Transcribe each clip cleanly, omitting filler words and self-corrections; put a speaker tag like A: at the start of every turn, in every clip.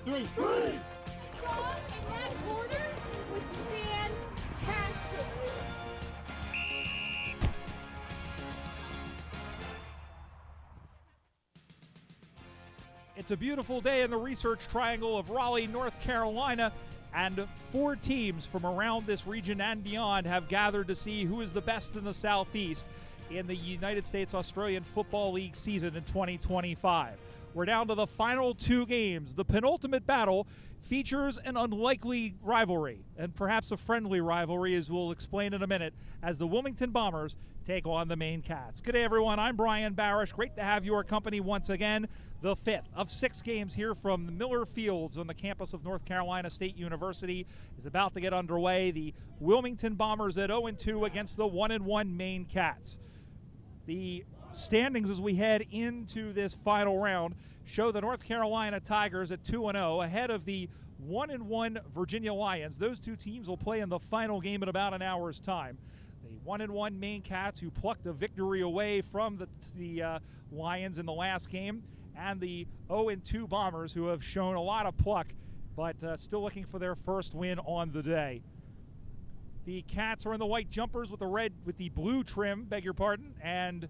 A: three.
B: Strong in that quarter was fantastic.
C: It's a beautiful day in the Research Triangle of Raleigh, North Carolina, and 4 teams from around this region and beyond have gathered to see who is the best in the Southeast in the United States Australian Football League season in 2025. We're down to the final 2 games. The penultimate battle features an unlikely rivalry, and perhaps a friendly rivalry, as we'll explain in a minute, as the Wilmington Bombers take on the Maine Cats. Good day, everyone. I'm Brian Barish. Great to have your company once again. The 5th of 6 games here from the Miller Fields on the campus of North Carolina State University is about to get underway. The Wilmington Bombers at 0-2 against the 1-1 Maine Cats. The standings as we head into this final round show the North Carolina Tigers at 2-0 ahead of the 1-1 Virginia Lions. Those 2 teams will play in the final game in about an hour's time. The 1-1 Maine Cats, who plucked a victory away from the Lions in the last game, and the 0-2 Bombers, who have shown a lot of pluck, but still looking for their first win on the day. The Cats are in the white jumpers with the blue trim, beg your pardon, and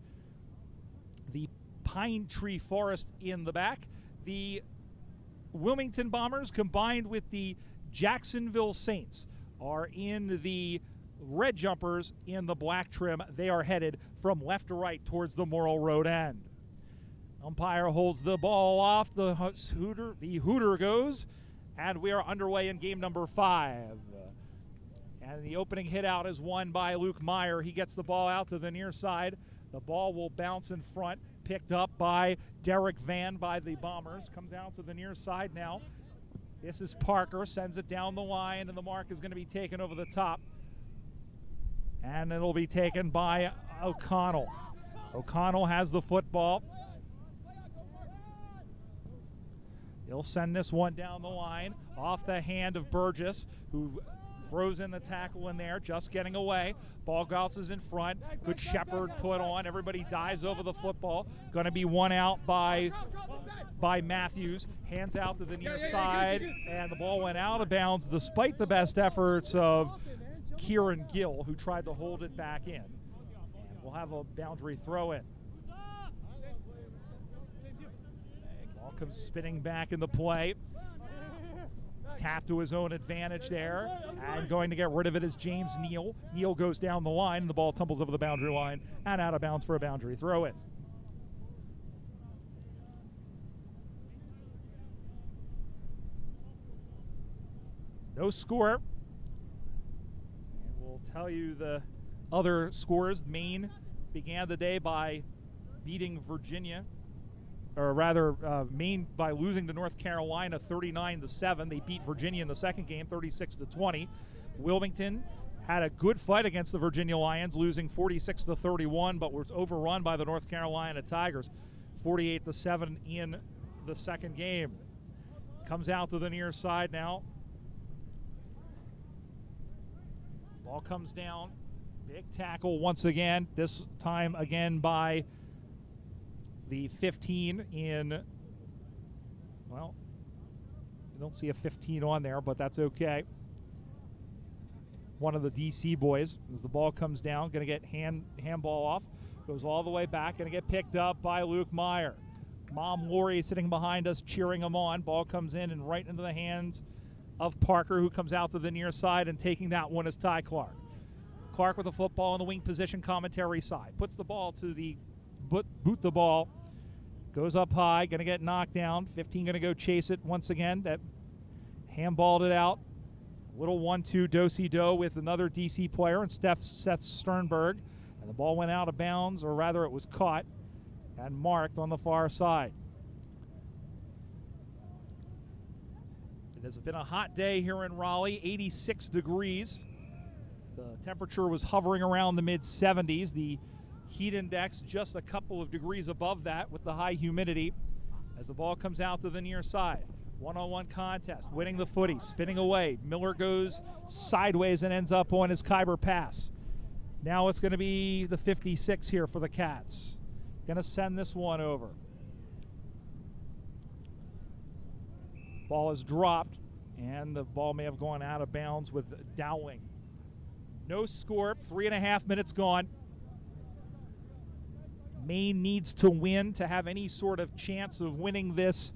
C: the pine tree forest in the back. The Wilmington Bombers, combined with the Jacksonville Saints, are in the red jumpers in the black trim. They are headed from left to right towards the Morrill Road end. Umpire holds the ball off. The hooter goes, and we are underway in game number 5. And the opening hit out is won by Luke Meyer. He gets the ball out to the near side. The ball will bounce in front, picked up by Derek Van by the Bombers. Comes out to the near side now. This is Parker, sends it down the line, and the mark is going to be taken over the top. And it'll be taken by O'Connell. O'Connell has the football. He'll send this one down the line, off the hand of Burgess, who throws in the tackle in there, just getting away. Ball bounces in front. Good shepherd put on. Everybody dives over the football. Going to be one out by Matthews. Hands out to the near side, and the ball went out of bounds despite the best efforts of Kieran Gill, who tried to hold it back in. And we'll have a boundary throw in. Ball comes spinning back in the play. Tap to his own advantage there, and going to get rid of it is James Neal. Neal goes down the line, and the ball tumbles over the boundary line and out of bounds for a boundary throw in. No score. And we'll tell you the other scores. Maine began the day by beating Virginia, or rather Maine by losing to North Carolina 39-7. They beat Virginia in the second game 36-20. Wilmington had a good fight against the Virginia Lions, losing 46-31, but was overrun by the North Carolina Tigers 48-7 in the second game. Comes out to the near side now. Ball comes down. Big tackle once again, this time again by the 15 in, well, you don't see a 15 on there, but that's okay. One of the DC boys, as the ball comes down, going to get handball off, goes all the way back, going to get picked up by Luke Meyer. Mom Lori sitting behind us cheering him on. Ball comes in and right into the hands of Parker, who comes out to the near side, and taking that one is Ty Clark. Clark with the football on the wing position commentary side. Puts the ball to the boot the ball. Goes up high, going to get knocked down. 15 going to go chase it once again. That handballed it out. Little 1-2 do-si-do with another DC player and Seth Sternberg. And the ball went out of bounds, or rather it was caught and marked on the far side. It has been a hot day here in Raleigh, 86 degrees. The temperature was hovering around the mid-70s. The heat index just a couple of degrees above that with the high humidity as the ball comes out to the near side. One-on-one contest, winning the footy, spinning away. Miller goes sideways and ends up on his Kyber pass. Now it's going to be the 56 here for the Cats. Going to send this one over. Ball is dropped, and the ball may have gone out of bounds with Dowling. No score, 3.5 minutes gone. Maine needs to win to have any sort of chance of winning this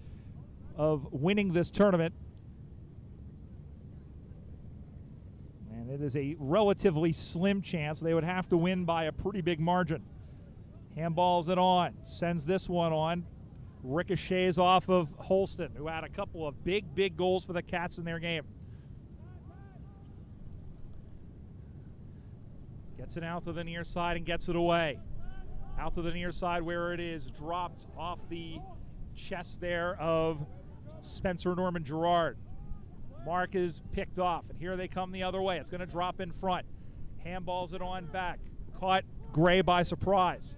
C: tournament. And it is a relatively slim chance. They would have to win by a pretty big margin. Handballs it on, sends this one on. Ricochets off of Holston, who had a couple of big goals for the Cats in their game. Gets it out to the near side and gets it away. Out to the near side where it is dropped off the chest there of Spencer Norman Gerard. Mark is picked off, and here they come the other way. It's going to drop in front. Handballs it on back. Caught Gray by surprise.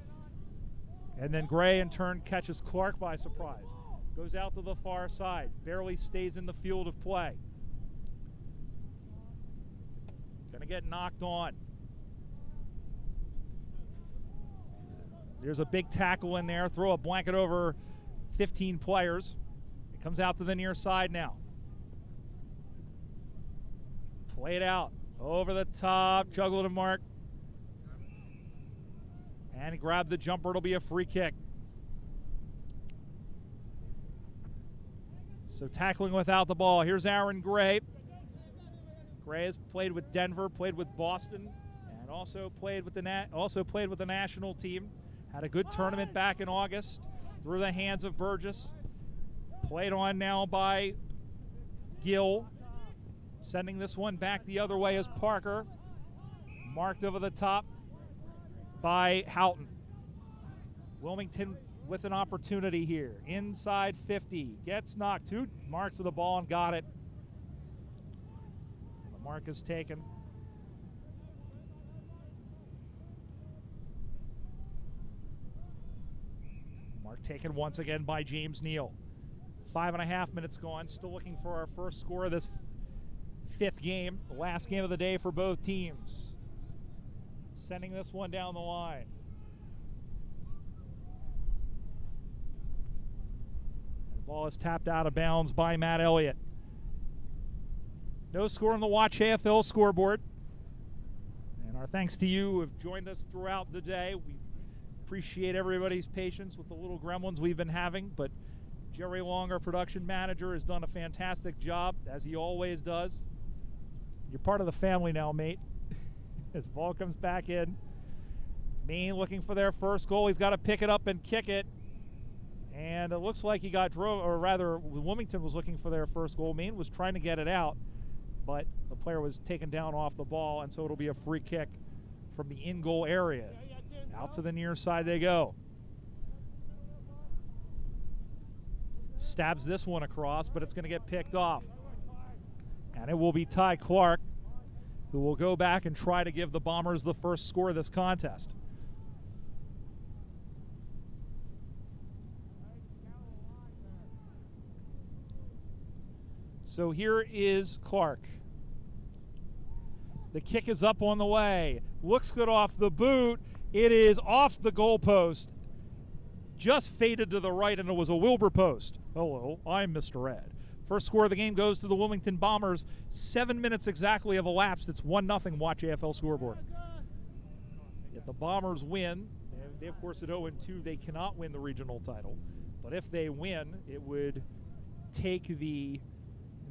C: And then Gray in turn catches Clark by surprise. Goes out to the far side. Barely stays in the field of play. Going to get knocked on. There's a big tackle in there. Throw a blanket over 15 players. It comes out to the near side now. Play it out. Over the top. Juggle to Mark. And he grabbed the jumper. It'll be a free kick. So tackling without the ball. Here's Aaron Gray. Gray has played with Denver, played with Boston, and also played with the national team. Had a good tournament back in August through the hands of Burgess. Played on now by Gill. Sending this one back the other way is Parker. Marked over the top by Houghton. Wilmington with an opportunity here. Inside 50. Gets knocked. 2 marks of the ball and got it. The mark is taken. Mark taken once again by James Neal. 5.5 minutes gone. Still looking for our first score of this 5th game. The last game of the day for both teams. Sending this one down the line. And the ball is tapped out of bounds by Matt Elliott. No score on the Watch AFL scoreboard. And our thanks to you who have joined us throughout the day. We appreciate everybody's patience with the little gremlins we've been having, but Jerry Long, our production manager, has done a fantastic job, as he always does. You're part of the family now, mate. As ball comes back in. Maine looking for their first goal. He's got to pick it up and kick it. And it looks like he got drove, or rather, Wilmington was looking for their first goal. Maine was trying to get it out, but the player was taken down off the ball, and so it'll be a free kick from the in-goal area. Out to the near side they go. Stabs this one across, but it's going to get picked off. And it will be Ty Clark, who will go back and try to give the Bombers the first score of this contest. So here is Clark. The kick is up on the way. Looks good off the boot. It is off the goalpost. Just faded to the right, and it was a Wilbur post. Hello, I'm Mr. Ed. First score of the game goes to the Wilmington Bombers. 7 minutes exactly have elapsed. It's 1-0 Watch AFL scoreboard. If the Bombers win, they of course at 0-2, they cannot win the regional title. But if they win, it would take the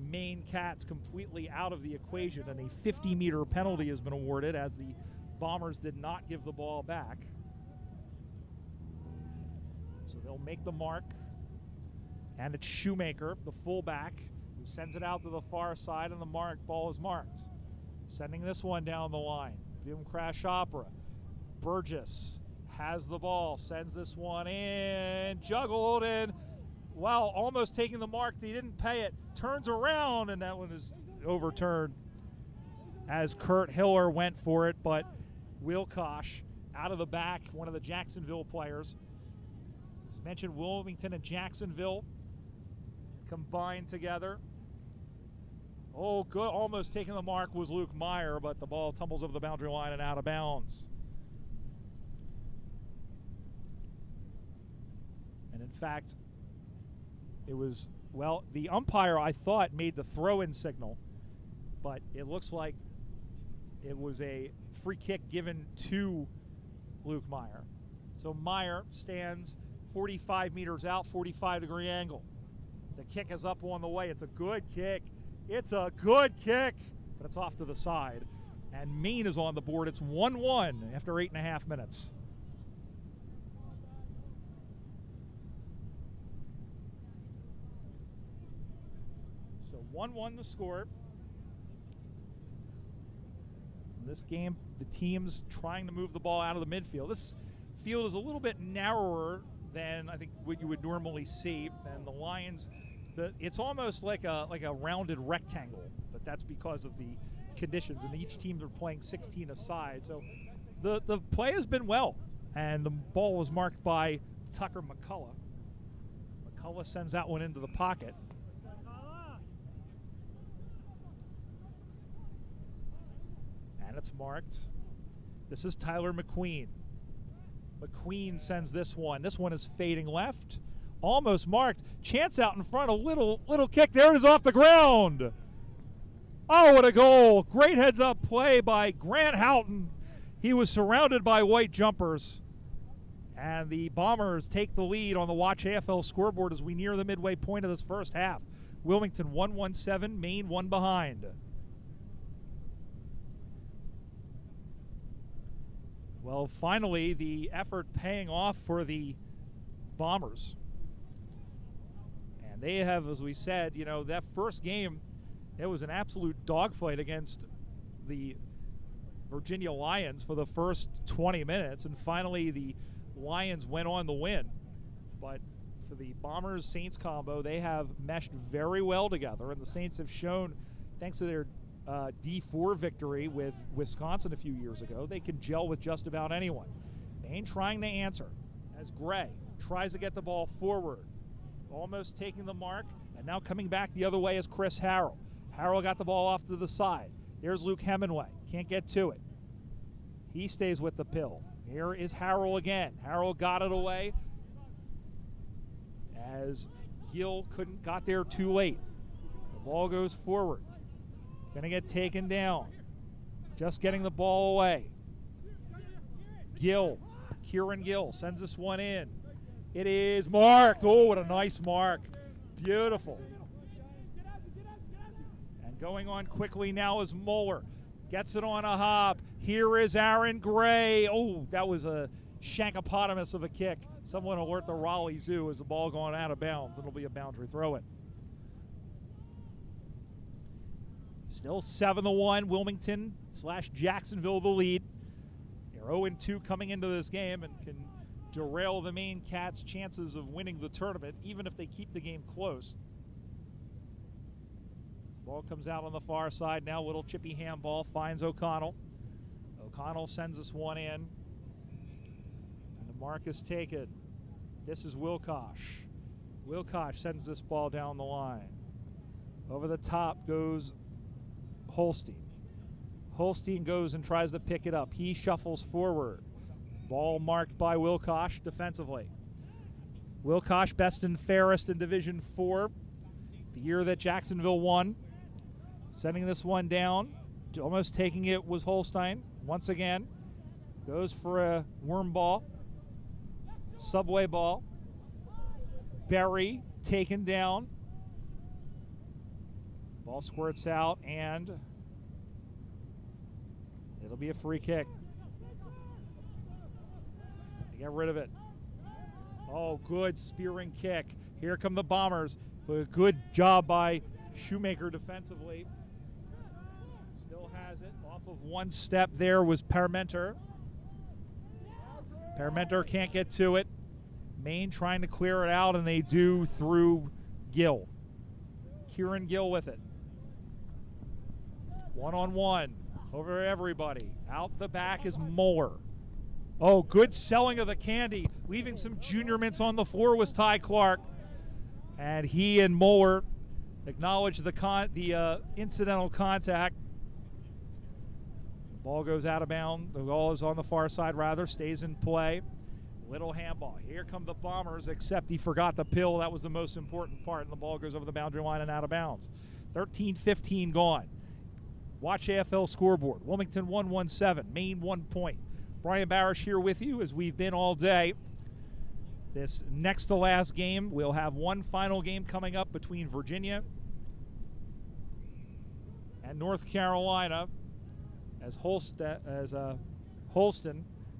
C: Maine Cats completely out of the equation, and a 50-meter penalty has been awarded as the Bombers did not give the ball back. So they'll make the mark. And it's Shoemaker, the fullback, who sends it out to the far side, and the ball is marked. Sending this one down the line. Boom Crash Opera. Burgess has the ball, sends this one in, juggled, and wow, almost taking the mark. They didn't pay it. Turns around, and that one is overturned as Kurt Hiller went for it, but Wilcosh out of the back, one of the Jacksonville players. As mentioned, Wilmington and Jacksonville combined together. Oh, good. Almost taking the mark was Luke Meyer, but the ball tumbles over the boundary line and out of bounds. And in fact, it was Well, the umpire, I thought, made the throw-in signal, but it looks like it was a free kick given to Luke Meyer. So Meyer stands 45 meters out, 45-degree angle. The kick is up on the way. It's a good kick. It's a good kick, but it's off to the side. And Maine is on the board. It's 1-1 after 8.5 minutes. So 1-1 the score. In this game, the team's trying to move the ball out of the midfield. This field is a little bit narrower than I think what you would normally see. And the Lions, it's almost like a rounded rectangle, but that's because of the conditions. And each team are playing 16 aside. So the play has been well, and the ball was marked by Tucker McCullough. McCullough sends that one into the pocket. And it's marked. This is Tyler McQueen. McQueen sends this one. This one is fading left. Almost marked. Chance out in front. A little kick. There it is off the ground. Oh, what a goal. Great heads-up play by Grant Houghton. He was surrounded by white jumpers. And the Bombers take the lead on the Watch AFL scoreboard as we near the midway point of this first half. Wilmington 1-1-7, Maine 1 behind. Well, finally, the effort paying off for the Bombers. And they have, as we said, you know, that first game, it was an absolute dogfight against the Virginia Lions for the first 20 minutes. And finally, the Lions went on the win. But for the Bombers-Saints combo, they have meshed very well together. And the Saints have shown, thanks to their D4 victory with Wisconsin a few years ago, they can gel with just about anyone. Maine trying to answer as Gray tries to get the ball forward, almost taking the mark, and now coming back the other way is Chris Harrell. Harrell got the ball off to the side. There's Luke Hemingway. Can't get to it. He stays with the pill. Here is Harrell again. Harrell got it away as Gill got there too late. The ball goes forward. Going to get taken down. Just getting the ball away. Gill, Kieran Gill sends this one in. It is marked. Oh, what a nice mark. Beautiful. And going on quickly now is Moeller. Gets it on a hop. Here is Aaron Gray. Oh, that was a shankopotamus of a kick. Someone alert the Raleigh Zoo as the ball going out of bounds. It'll be a boundary throw-in. Still 7-1, Wilmington/Jacksonville the lead. They're 0-2 coming into this game and can derail the Maine Cats' chances of winning the tournament, even if they keep the game close. The ball comes out on the far side now. Little chippy handball finds O'Connell. O'Connell sends this one in. And the mark is taken. This is Wilcosh. Wilcosh sends this ball down the line. Over the top goes Holstein. Holstein goes and tries to pick it up. He shuffles forward. Ball marked by Wilcosh defensively. Wilcosh best and fairest in Division 4, the year that Jacksonville won. Sending this one down. Almost taking it was Holstein. Once again, goes for a worm ball. Subway ball. Berry taken down. Ball squirts out, and it'll be a free kick. They get rid of it. Oh, good spearing kick. Here come the Bombers. But a good job by Shoemaker defensively. Still has it. Off of one step there was Parmenter. Parmenter can't get to it. Maine trying to clear it out, and they do through Gill. Kieran Gill with it. One-on-one over everybody. Out the back is Moeller. Oh, good selling of the candy. Leaving some junior mints on the floor was Ty Clark. And he and Moeller acknowledge the incidental contact. The ball goes out of bounds. The ball is on the far side, rather. Stays in play. Little handball. Here come the Bombers, except he forgot the pill. That was the most important part, and the ball goes over the boundary line and out of bounds. 13-15 gone. Watch AFL scoreboard. Wilmington 1-1-7. Maine 1 point. Brian Barish here with you as we've been all day. This next to last game, we'll have one final game coming up between Virginia and North Carolina as Holston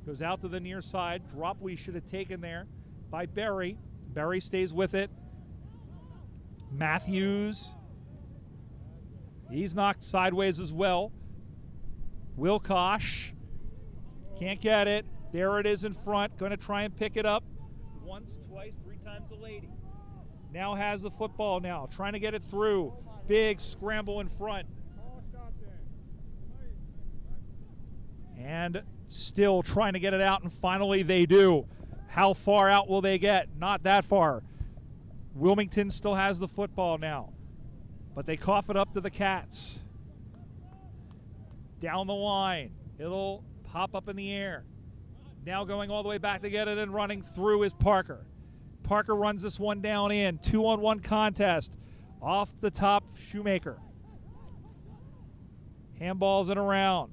C: goes out to the near side. Drop we should have taken there by Berry. Berry stays with it. Matthews. He's knocked sideways as well. Wilcosh. Can't get it. There it is in front. Going to try and pick it up. Once, twice, 3 times a lady. Now has the football now. Trying to get it through. Big scramble in front. And still trying to get it out, and finally they do. How far out will they get? Not that far. Wilmington still has the football now, but they cough it up to the Cats. Down the line. It'll pop up in the air. Now going all the way back to get it and running through is Parker. Parker runs this one down in. 2-on-1 contest. Off the top, Shoemaker. Handballs it around.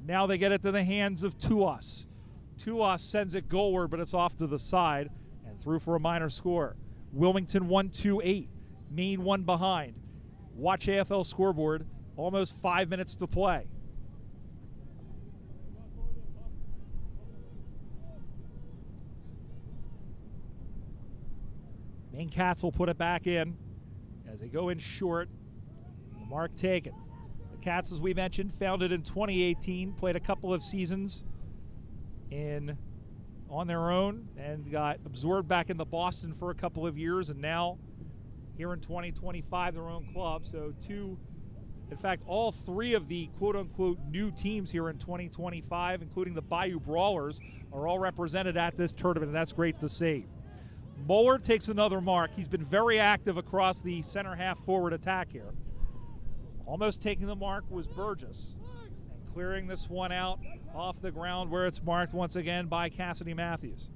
C: Now they get it to the hands of Tuas. Tuas sends it goalward, but it's off to the side and through for a minor score. Wilmington 1-2-8. Maine 1 behind. Watch AFL scoreboard. Almost 5 minutes to play. Maine Cats will put it back in as they go in short. The mark taken. The Cats, as we mentioned, founded in 2018, played a couple of seasons on their own and got absorbed back into Boston for a couple of years, and now here in 2025 their own club. So in fact, all 3 of the quote-unquote new teams here in 2025, including the Bayou Brawlers, are all represented at this tournament, and that's great to see. Moeller takes another mark. He's been very active across the center half forward attack here. Almost taking the mark was Burgess, and clearing this one out off the ground where it's marked once again by Cassidy Matthews.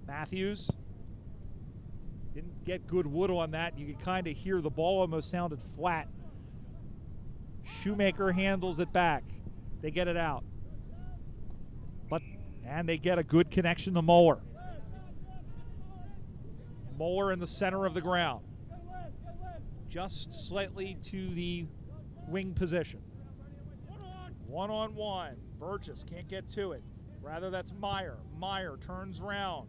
C: Matthews didn't get good wood on that. You could kind of hear the ball almost sounded flat. Shoemaker handles it back. They get it out. And they get a good connection to Moeller. Moeller in the center of the ground. Just slightly to the wing position. One-on-one. Burgess can't get to it. Rather, that's Meyer. Meyer turns around.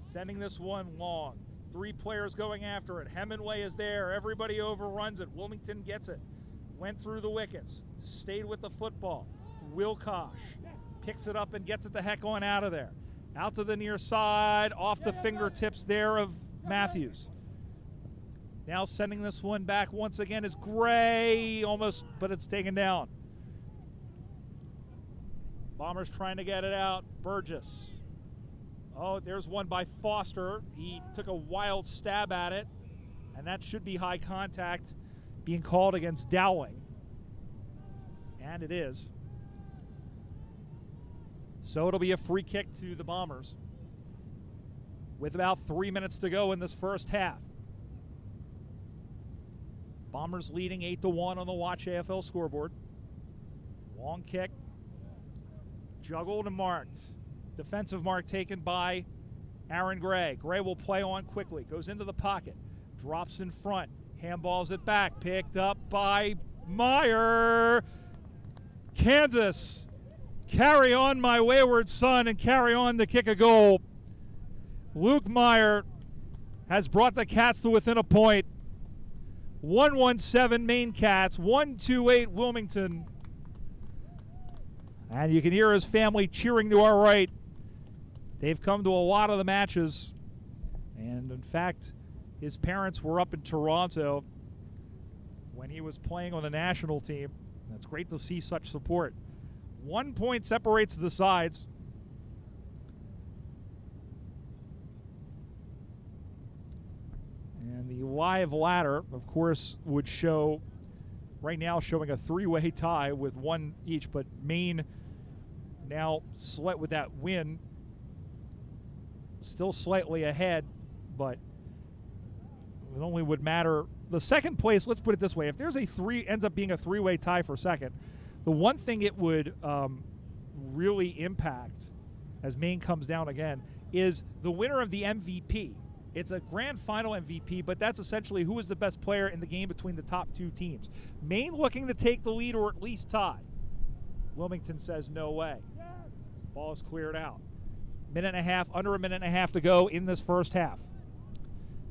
C: Sending this one long. 3 players going after it. Hemingway is there. Everybody overruns it. Wilmington gets it. Went through the wickets. Stayed with the football. Wilcosh picks it up and gets it the heck on out of there. Out to the near side, off the fingertips there of Matthews. Now sending this one back once again is Gray, almost, but it's taken down. Bombers trying to get it out. Burgess. Oh, there's one by Foster. He took a wild stab at it, and that should be high contact being called against Dowling. And it is. So it'll be a free kick to the Bombers with about 3 minutes to go in this first half. Bombers leading 8-1 on the Watch AFL scoreboard. Long kick. Juggled and marked. Defensive mark taken by Aaron Gray. Gray will play on quickly. Goes into the pocket. Drops in front. Handballs it back. Picked up by Meyer. Kansas. Carry on, my wayward son, and carry on to kick a goal. Luke Meyer has brought the Cats to within a point. 1-1-7 Maine Cats, 1-2-8 Wilmington. And you can hear his family cheering to our right. They've come to a lot of the matches. And in fact, his parents were up in Toronto when he was playing on the national team. It's great to see such support. 1 point separates the sides. And the live ladder, of course, would show, right now showing a 3-way tie with 1 each, but Maine now with that win, still slightly ahead, but it only would matter. The second place, let's put it this way, if there's ends up being a three-way tie for second, the one thing it would really impact as Maine comes down again is the winner of the MVP. It's a grand final MVP, but that's essentially who is the best player in the game between the top two teams. Maine looking to take the lead or at least tie. Wilmington says no way. Ball is cleared out. Under a minute and a half to go in this first half.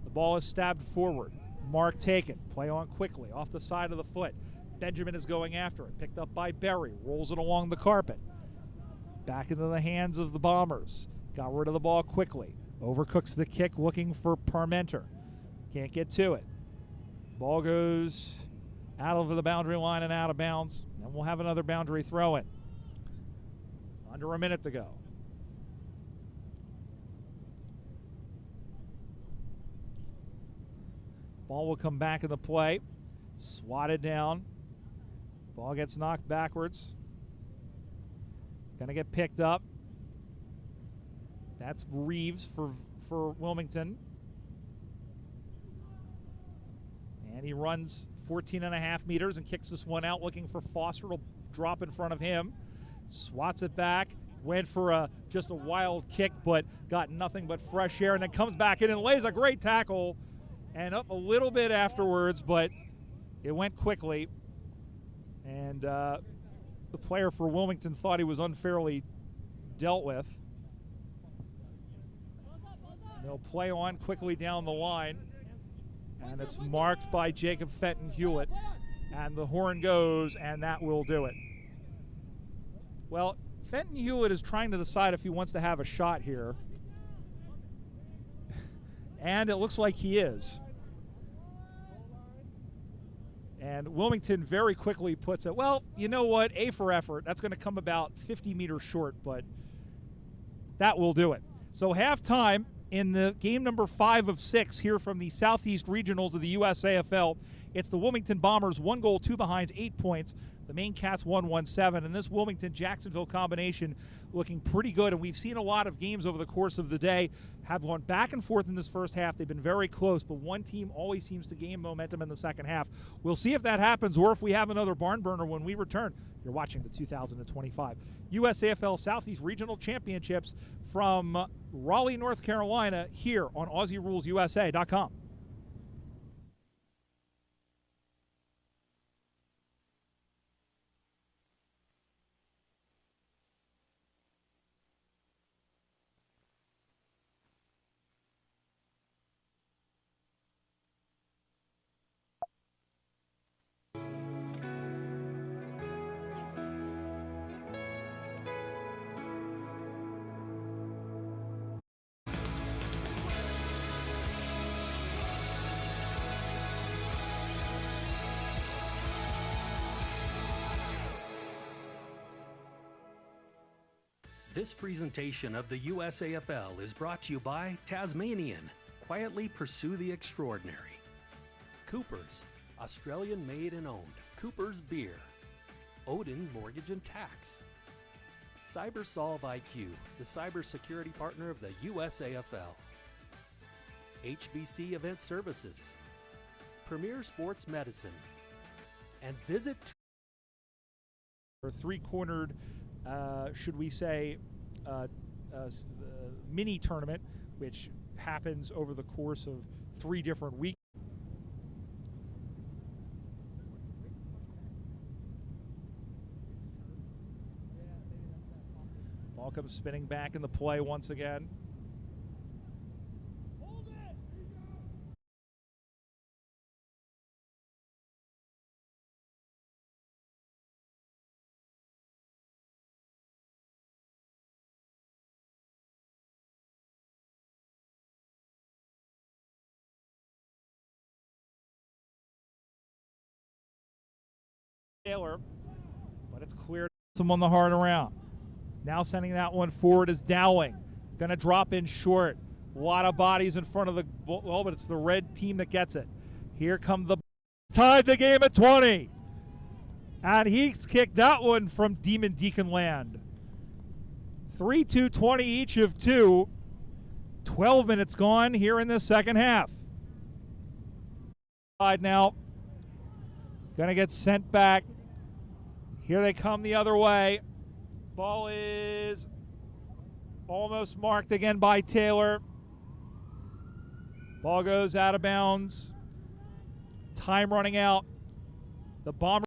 C: The ball is stabbed forward. Mark taken. Play on quickly off the side of the foot. Benjamin is going after it. Picked up by Berry. Rolls it along the carpet. Back into the hands of the Bombers. Got rid of the ball quickly. Overcooks the kick looking for Parmenter. Can't get to it. Ball goes out over the boundary line and out of bounds. And we'll have another boundary throw in. Under a minute to go. Ball will come back into play. Swatted down. Ball gets knocked backwards. Gonna get picked up. That's Reeves for Wilmington. And he runs 14.5 meters and kicks this one out, looking for Foster. It'll drop in front of him. Swats it back. Went for just a wild kick, but got nothing but fresh air, and then comes back in and lays a great tackle. And up a little bit afterwards, but it went quickly. And the player for Wilmington thought he was unfairly dealt with. They'll play on quickly down the line. And it's marked by Jacob Fenton Hewlett. And the horn goes, and that will do it. Well, Fenton Hewlett is trying to decide if he wants to have a shot here. And it looks like he is. And Wilmington very quickly puts it, well, you know what, A for effort. That's going to come about 50 meters short, but that will do it. So halftime in the game number 5 of 6 here from the Southeast Regionals of the USAFL. It's the Wilmington Bombers, 1 goal, 2 behind, 8 points. The Maine Cats 1-1-7, and this Wilmington-Jacksonville combination looking pretty good, and we've seen a lot of games over the course of the day have gone back and forth in this first half. They've been very close, but one team always seems to gain momentum in the second half. We'll see if that happens or if we have another barn burner when we return. You're watching the 2025 USAFL Southeast Regional Championships from Raleigh, North Carolina, here on AussieRulesUSA.com.
A: This presentation of the USAFL is brought to you by Tasmanian. Quietly pursue the extraordinary. Cooper's, Australian made and owned. Cooper's Beer. Odin Mortgage and Tax. CyberSolve IQ, the cybersecurity partner of the USAFL. HBC Event Services. Premier Sports Medicine. And visit
C: or three-cornered, should we say, mini tournament, which happens over the course of 3 different weeks. Ball comes spinning back in the play once again. Taylor, but it's cleared some on the hard around. Now sending that one forward is Dowling. Going to drop in short. A lot of bodies in front of the ball, but it's the red team that gets it. Here come the tied the game at 20. And he's kicked that one from Demon Deacon land. 3-2-20 each of two. 12 minutes gone here in the second half. Now, gonna get sent back. Here they come the other way. Ball is almost marked again by Taylor. Ball goes out of bounds. Time running out. The Bombers